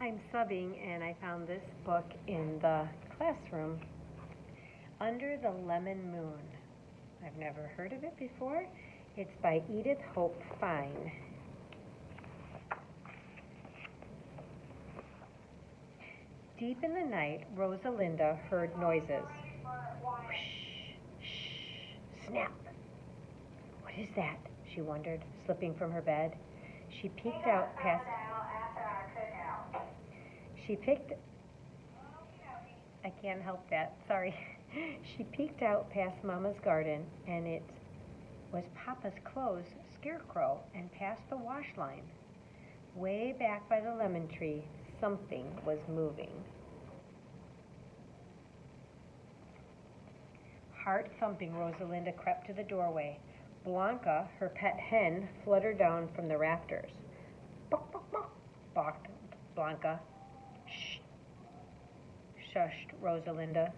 I'm subbing and I found this book in the classroom, Under the Lemon Moon. I've never heard of it before. It's by Edith Hope Fine. Deep in the night, Rosalinda heard noises. Whoosh, shh, snap. What is that? She wondered, slipping from her bed. She peeked out past... I can't help that, sorry. She peeked out past Mama's garden, and it was Papa's clothes scarecrow and past the wash line. Way back by the lemon tree, something was moving. Heart thumping, Rosalinda crept to the doorway. Blanca, her pet hen, fluttered down from the rafters. Bok, bok, bok, barked Blanca. Shh, shushed Rosalinda.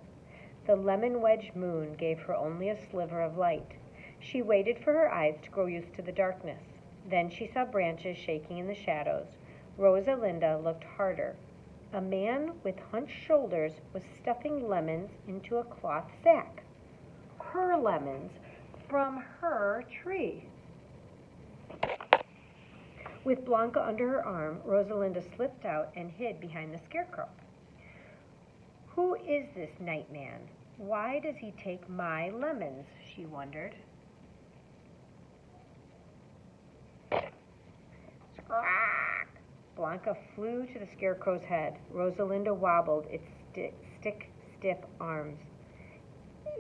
The lemon-wedged moon gave her only a sliver of light. She waited for her eyes to grow used to the darkness. Then she saw branches shaking in the shadows. Rosalinda looked harder. A man with hunched shoulders was stuffing lemons into a cloth sack. Her lemons from her tree. With Blanca under her arm, Rosalinda slipped out and hid behind the scarecrow. Who is this night man? Why does he take my lemons? She wondered. Squawk! Blanca flew to the scarecrow's head. Rosalinda wobbled its stiff arms.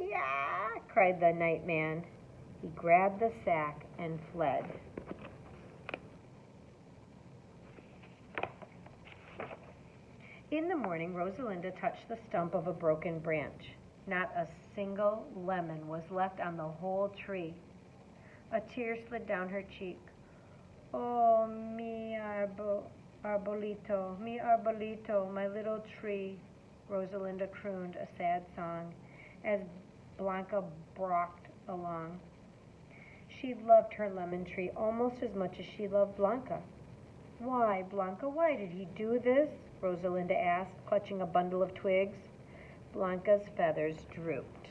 Yeah! Cried the night man. He grabbed the sack and fled. In the morning, Rosalinda touched the stump of a broken branch. Not a single lemon was left on the whole tree. A tear slid down her cheek. Oh, mi arbolito, my little tree, Rosalinda crooned a sad song as Blanca brought along. She loved her lemon tree almost as much as she loved Blanca. Why, Blanca, why did he do this? Rosalinda asked, clutching a bundle of twigs. Blanca's feathers drooped.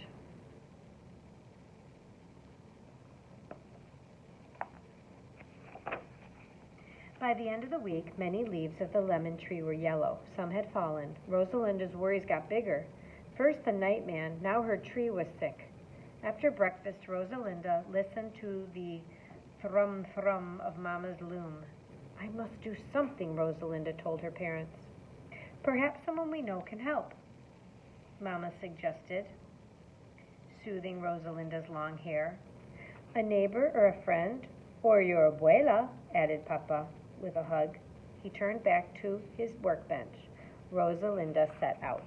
By the end of the week, many leaves of the lemon tree were yellow. Some had fallen. Rosalinda's worries got bigger. First the night man, now her tree was sick. After breakfast, Rosalinda listened to the thrum-thrum of Mama's loom. I must do something, Rosalinda told her parents. Perhaps someone we know can help, Mama suggested, soothing Rosalinda's long hair. A neighbor or a friend, or your abuela, added Papa with a hug. He turned back to his workbench. Rosalinda set out.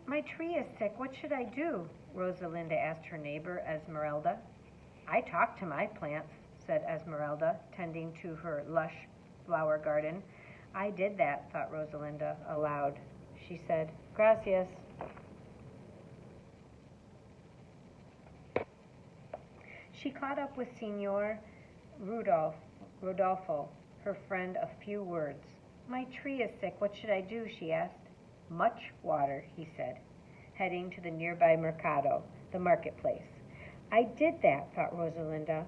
My tree is sick. What should I do? Rosalinda asked her neighbor, Esmeralda. I talk to my plants, said Esmeralda, tending to her lush flower garden. I did that, thought Rosalinda aloud. She said, Gracias. She caught up with Senor Rodolfo, her friend of few words. My tree is sick. What should I do? She asked. Much water, he said, heading to the nearby mercado, the marketplace. I did that, thought Rosalinda.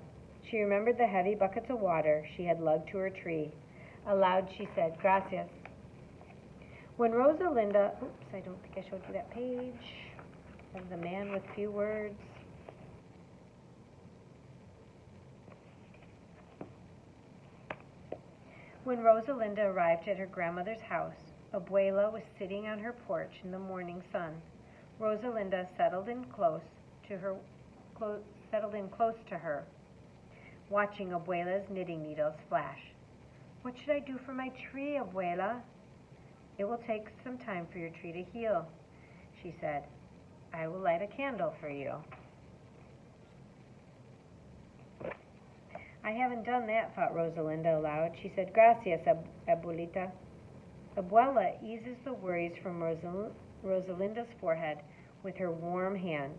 She remembered the heavy buckets of water she had lugged to her tree. Aloud she said, Gracias. When Rosalinda, I don't think I showed you that page of the man with few words. When Rosalinda arrived at her grandmother's house, Abuela was sitting on her porch in the morning sun. Rosalinda settled in close to her, watching Abuela's knitting needles flash. What should I do for my tree, Abuela? It will take some time for your tree to heal, she said. I will light a candle for you. I haven't done that, thought Rosalinda aloud. She said, Gracias, Abuelita. Abuela eases the worries from Rosalinda's forehead with her warm hand.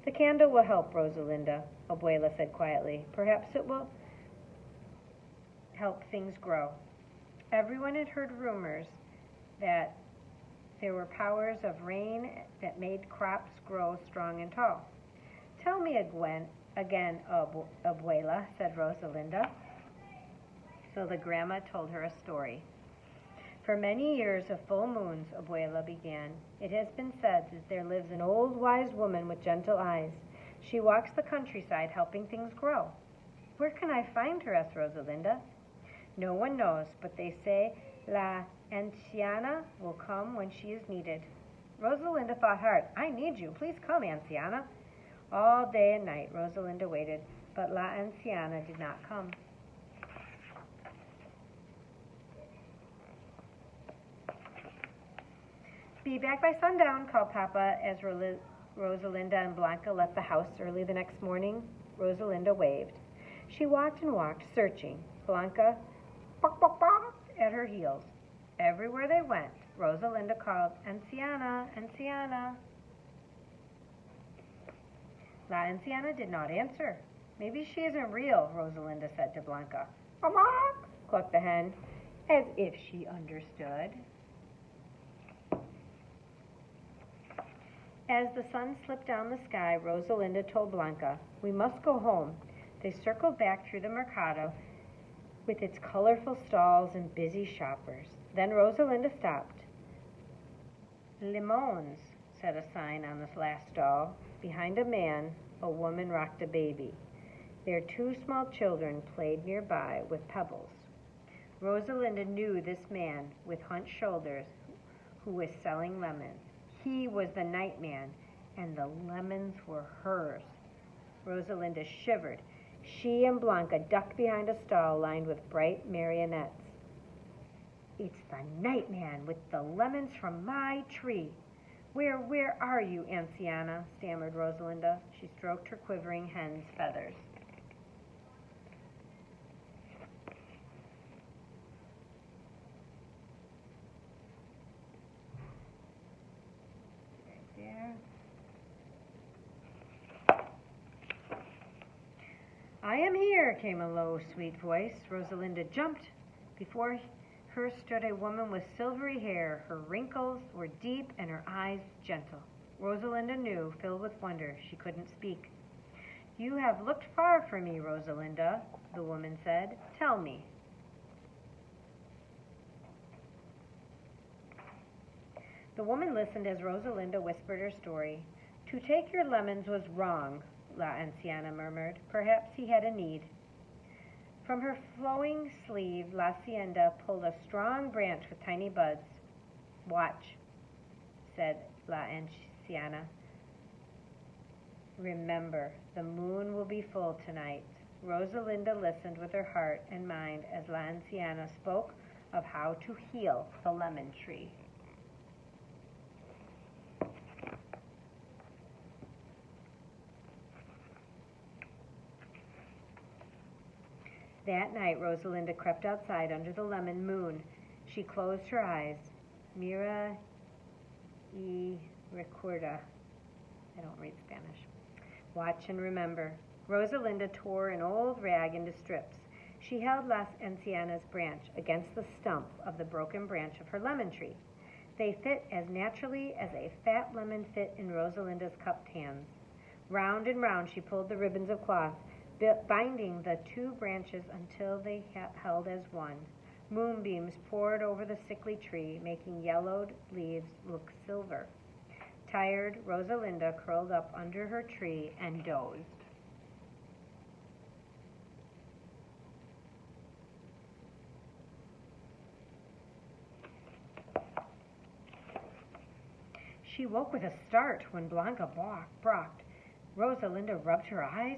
The candle will help, Rosalinda, Abuela said quietly. Perhaps it will help things grow. Everyone had heard rumors that there were powers of rain that made crops grow strong and tall. Tell me again, Abuela, said Rosalinda. So the grandma told her a story. For many years of full moons, Abuela began, it has been said that there lives an old wise woman with gentle eyes. She walks the countryside helping things grow. Where can I find her? asked Rosalinda. No one knows, but they say La Anciana will come when she is needed. Rosalinda thought hard. I need you. Please come, Anciana. All day and night Rosalinda waited, but La Anciana did not come. Be back by sundown, called Papa as Rosalinda and Blanca left the house early the next morning. Rosalinda waved. She walked and walked, searching. Blanca at her heels. Everywhere they went, Rosalinda called, Anciana, Anciana. La Anciana did not answer. Maybe she isn't real, Rosalinda said to Blanca. Clucked the hen, as if she understood. As the sun slipped down the sky, Rosalinda told Blanca, we must go home. They circled back through the mercado with its colorful stalls and busy shoppers. Then Rosalinda stopped. Limons, said a sign on the last stall. Behind a man, a woman rocked a baby. Their two small children played nearby with pebbles. Rosalinda knew this man with hunched shoulders who was selling lemons. He was the night man, and the lemons were hers. Rosalinda shivered. She and Blanca ducked behind a stall lined with bright marionettes. It's the night man with the lemons from my tree. Where are you, Anciana? Stammered Rosalinda. She stroked her quivering hen's feathers. There. I am here, came a low, sweet voice. Rosalinda jumped. Before her stood a woman with silvery hair. Her wrinkles were deep and her eyes gentle. Rosalinda knew, filled with wonder, she couldn't speak. You have looked far for me, Rosalinda, the woman said. Tell me. The woman listened as Rosalinda whispered her story. To take your lemons was wrong, La Anciana murmured. Perhaps he had a need. From her flowing sleeve, La Hacienda pulled a strong branch with tiny buds. Watch, said La Anciana. Remember, the moon will be full tonight. Rosalinda listened with her heart and mind as La Anciana spoke of how to heal the lemon tree. That night, Rosalinda crept outside under the lemon moon. She closed her eyes. Mira y recuerda. I don't read Spanish. Watch and remember. Rosalinda tore an old rag into strips. She held La Anciana's branch against the stump of the broken branch of her lemon tree. They fit as naturally as a fat lemon fit in Rosalinda's cupped hands. Round and round she pulled the ribbons of cloth, binding the two branches until they held as one. Moonbeams poured over the sickly tree, making yellowed leaves look silver. Tired, Rosalinda curled up under her tree and dozed. She woke with a start when Blanca barked. Rosalinda rubbed her eyes,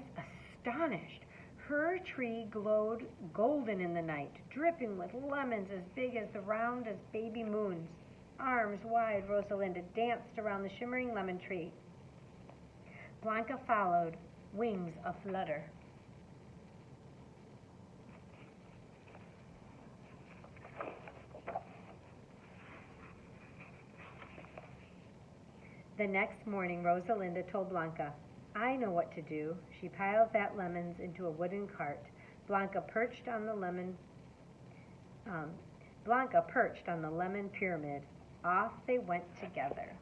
astonished. Her tree glowed golden in the night, dripping with lemons as big as round as baby moons. Arms wide, Rosalinda danced around the shimmering lemon tree. Blanca followed, wings aflutter. The next morning, Rosalinda told Blanca, I know what to do. She piled fat lemons into a wooden cart. Blanca perched on the lemon pyramid. Off they went together.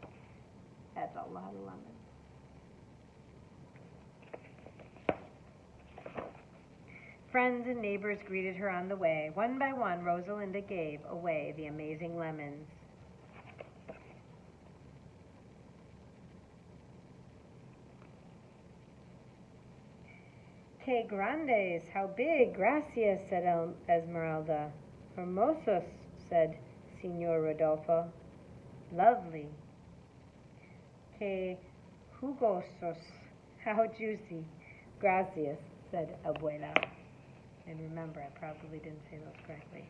That's a lot of lemons. Friends and neighbors greeted her on the way. One by one, Rosalinda gave away the amazing lemons. Que grandes, how big, gracias, said Esmeralda. Hermosos, said Senor Rodolfo. Lovely. Que jugosos, how juicy, gracias, said Abuela. And remember, I probably didn't say those correctly.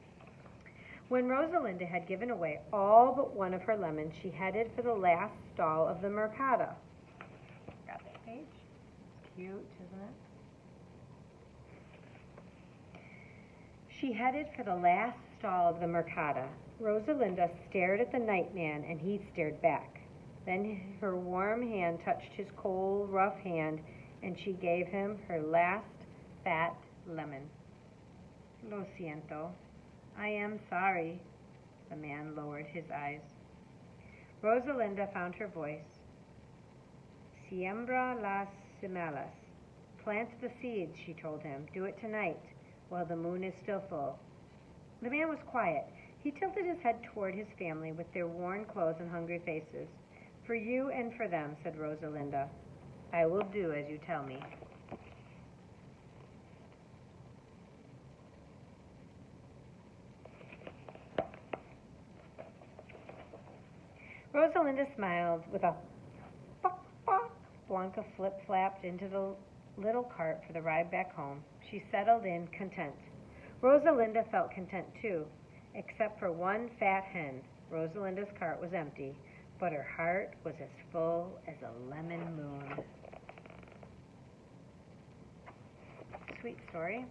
When Rosalinda had given away all but one of her lemons, she headed for the last stall of the mercado. Got that page? It's cute, isn't it? She headed for the last stall of the mercado. Rosalinda stared at the nightman, and he stared back. Then her warm hand touched his cold, rough hand, and she gave him her last fat lemon. Lo siento. I am sorry. The man lowered his eyes. Rosalinda found her voice. Siembra las semillas. Plant the seeds, she told him. Do it tonight, while the moon is still full. The man was quiet. He tilted his head toward his family with their worn clothes and hungry faces. For you and for them, said Rosalinda. I will do as you tell me. Rosalinda smiled with a fuck, fuck. Blanca flip-flapped into the little cart for the ride back home. She settled in content. Rosalinda felt content too, except for one fat hen. Rosalinda's cart was empty, but her heart was as full as a lemon moon. Sweet story.